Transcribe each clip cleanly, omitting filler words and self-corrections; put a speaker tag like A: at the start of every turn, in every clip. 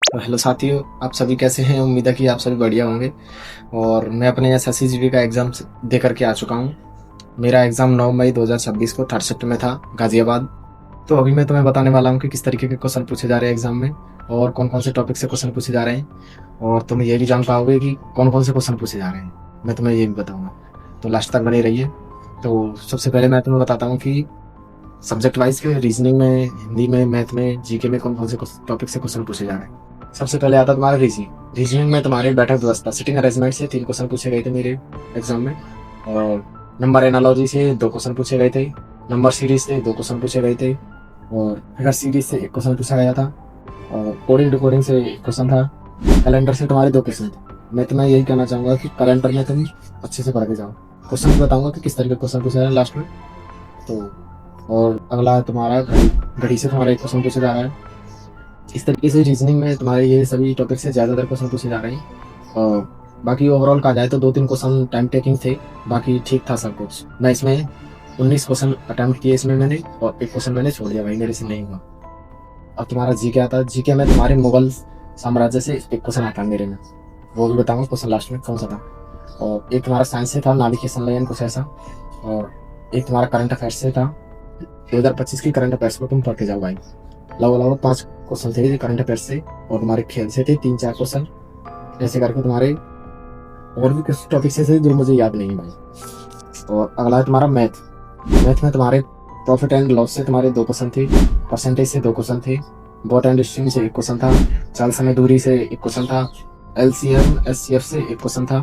A: तो हेलो साथियों, आप सभी कैसे हैं? उम्मीद है कि आप सभी बढ़िया होंगे। और मैं अपने एसएससीजीडी का एग्ज़ाम दे करके आ चुका हूँ। मेरा एग्ज़ाम 9 मई 2026 को थर्ड शिफ्ट में था, गाज़ियाबाद। तो अभी मैं तुम्हें बताने वाला हूँ कि किस तरीके के क्वेश्चन पूछे जा रहे हैं एग्ज़ाम में और कौन-कौन से टॉपिक से क्वेश्चन पूछे जा रहे हैं। और तुम ये भी जान पाओगे कि कौन-कौन से क्वेश्चन पूछे जा रहे हैं। मैं तुम्हें ये भी बताऊँगा। तो लास्ट तक बने रहिए। तो सबसे पहले मैं तुम्हें बताता हूँ कि सब्जेक्ट वाइज़ के रीज़निंग में, हिंदी में, मैथ में, जीके में कौन-कौन से टॉपिक से क्वेश्चन पूछे जा रहे हैं। सबसे पहले आता है तुम्हारा रीजनिंग। रीजनिंग में तुम्हारी बैठक व्यवस्था, सिटिंग अरेंजमेंट से 3 क्वेश्चन पूछे गए थे मेरे एग्जाम में। और नंबर एनालॉजी से 2 क्वेश्चन पूछे गए थे। नंबर सीरीज से 2 क्वेश्चन पूछे गए थे। और फिगर सीरीज से 1 क्वेश्चन पूछा गया था। और कोडिंग डिकोडिंग से 1 क्वेश्चन था। कैलेंडर से तुम्हारे 2 क्वेश्चन थे। मैं तुम्हें यही कहना चाहूँगा कि कैलेंडर में तुम अच्छे से पढ़ के जाओ। क्वेश्चन बताऊँगा कि किस तरह के क्वेश्चन पूछा है लास्ट में। तो और अगला है तुम्हारा घड़ी। घड़ी से तुम्हारा 1 क्वेश्चन पूछा जा रहा है। इस तरीके से रीजनिंग में तुम्हारे ये सभी टॉपिक से ज़्यादातर क्वेश्चन पूछे जा रहे हैं। और बाकी ओवरऑल कहा जाए तो 2-3 क्वेश्चन टाइम टेकिंग थे, बाकी ठीक था सब कुछ। मैं इसमें 19 क्वेश्चन अटेम्प्ट किए इसमें मैंने, और 1 क्वेश्चन मैंने छोड़ दिया भाई, मेरे से नहीं हुआ। अब तुम्हारा जीके आता है। जीके में तुम्हारे मुगल साम्राज्य से 1 क्वेश्चन आता है मेरे में, वो भी बताऊंगा क्वेश्चन लास्ट में कौन सा था। और एक तुम्हारा साइंस से था, नाभिकीय संलयन कुछ ऐसा। और एक तुम्हारा करंट अफेयर्स से था। 2025 की करंट अफेयर्स को तुम पढ़ के जाओ भाई। लगभग 5 क्वेश्चन थे करंट अफेयर्स से, और तुम्हारे खेल से थे 3-4 क्वेश्चन। ऐसे करके तुम्हारे और भी कुछ टॉपिक्स ऐसे जो मुझे याद नहीं है भाई। और अगला है तुम्हारा मैथ। मैथ में तुम्हारे प्रॉफिट एंड लॉस से तुम्हारे 2 क्वेश्चन थे। परसेंटेज से 2 क्वेश्चन थे। बॉट एंड स्ट्रिंग से 1 क्वेश्चन था। चाल समय दूरी से 1 क्वेश्चन था। एलसीएम एससीएफ से 1 क्वेश्चन था।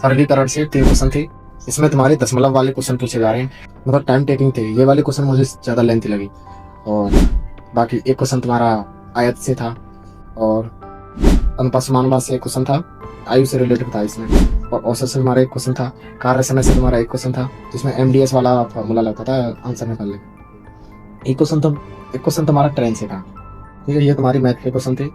A: सरलीकरण से 3 क्वेश्चन थे। इसमें तुम्हारे दशमलव वाले क्वेश्चन पूछे जा रहे हैं, मतलब टाइम टेकिंग थे। ये वाले क्वेश्चन मुझे ज़्यादा लेंथी लगी। और बाकी 1 क्वेश्चन तुम्हारा आयत से था। और अनुपात समानुपात से 1 क्वेश्चन था, आयु से रिलेटेड था इसमें। और औसत से तुम्हारा 1 क्वेश्चन था। कार्य समय से तुम्हारा 1 क्वेश्चन था, जिसमें एमडीएस वाला फॉर्मूला लगता था आंसर निकालने का। 1 क्वेश्चन तुम्हारा ट्रेन से था। ठीक है, ये तुम्हारी मैथ के क्वेश्चन थे।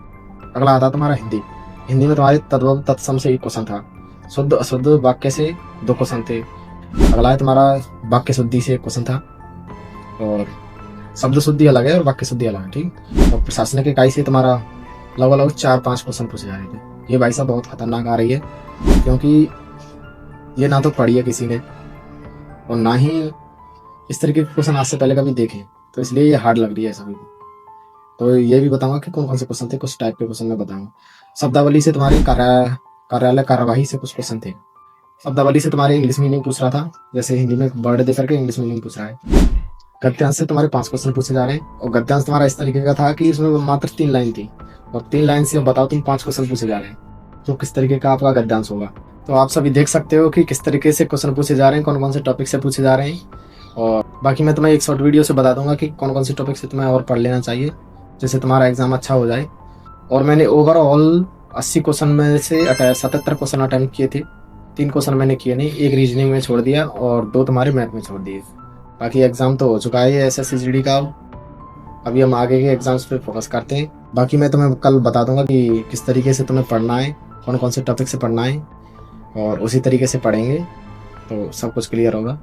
A: अगला आता तुम्हारा हिंदी। हिंदी में तुम्हारे तद्भव तत्सम से 1 क्वेश्चन था। शुद्ध अशुद्ध वाक्य से 2 क्वेश्चन थे। अगला है तुम्हारा वाक्य शुद्धि से 1 क्वेश्चन था। और शब्द शुद्धि अलग है और वाक्य शुद्धि अलग है, ठीक। और प्रशासनिक इकाई से तुम्हारा लगभग 4-5 क्वेश्चन पूछे जा रहे थे। ये भाई साहब बहुत खतरनाक आ रही है, क्योंकि ये ना तो पढ़ी है किसी ने, और ना ही इस तरीके के क्वेश्चन आज से पहले कभी देखे, तो इसलिए ये हार्ड लग रही है सभी को। तो ये भी बताऊंगा कि कौन कौन से क्वेश्चन थे, कुछ टाइप के क्वेश्चन मैं बताऊंगा। शब्दावली से तुम्हारी कार्यालय कार्यवाही से कुछ क्वेश्चन थे। शब्दावली से तुम्हारे इंग्लिश मीनिंग पूछ रहा था, जैसे हिंदी में वर्ड दे करके इंग्लिश मीनिंग पूछ रहा है। गद्यांश से तुम्हारे 5 क्वेश्चन पूछे जा रहे हैं। और गद्यांश तुम्हारा इस तरीके का था कि इसमें मात्र 3 लाइन थी, और 3 लाइन से बताओ तुम 5 क्वेश्चन पूछे जा रहे हैं, तो किस तरीके का आपका गद्यांश होगा। तो आप सभी देख सकते हो कि किस तरीके से क्वेश्चन पूछे जा रहे हैं, कौन कौन से टॉपिक से पूछे जा रहे हैं। और बाकी मैं तुम्हें एक शॉर्ट वीडियो से बता दूंगा कि कौन कौन से टॉपिक से तुम्हें और पढ़ लेना चाहिए, जिससे तुम्हारा एग्जाम अच्छा हो जाए। और मैंने ओवरऑल 80 क्वेश्चन में से 77 क्वेश्चन अटेम्प्ट किए थे। 3 क्वेश्चन मैंने किए नहीं, 1 रीजनिंग में छोड़ दिया और 2 तुम्हारे मैथ में छोड़ दिए। बाकी एग्जाम तो हो चुका है एसएससीजीडी का। अभी हम आगे के एग्जाम्स पे फोकस करते हैं। बाकी मैं तुम्हें कल बता दूंगा कि किस तरीके से तुम्हें पढ़ना है, कौन कौन से टॉपिक से पढ़ना है, और उसी तरीके से पढ़ेंगे तो सब कुछ क्लियर होगा।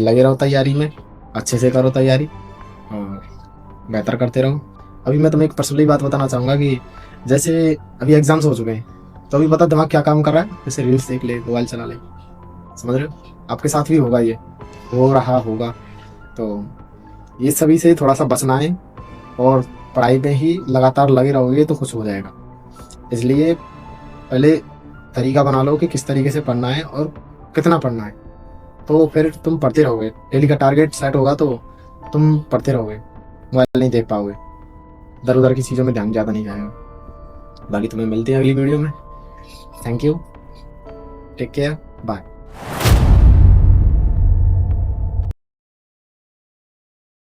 A: लगे रहो तैयारी में, अच्छे से करो तैयारी और बेहतर करते रहो। अभी मैं तुम्हें एक पर्सनली बात बताना चाहूँगा कि जैसे अभी एग्जाम्स हो चुके हैं, तो अभी पता दिमाग क्या काम कर रहा है, जैसे रील्स देख ले, मोबाइल चला ले, समझ रहे हो। आपके साथ भी होगा, ये हो रहा होगा। तो ये सभी से थोड़ा सा बचना है, और पढ़ाई में ही लगातार लगे रहोगे तो कुछ हो जाएगा। इसलिए पहले तरीका बना लो कि किस तरीके से पढ़ना है और कितना पढ़ना है, तो फिर तुम पढ़ते रहोगे। डेली का टारगेट सेट होगा तो तुम पढ़ते रहोगे, मोबाइल नहीं देख पाओगे, इधर उधर की चीज़ों में ध्यान ज़्यादा नहीं जाएगा। बाकी तुम्हें मिलते हैं अगली वीडियो में। Thank you, take care, bye.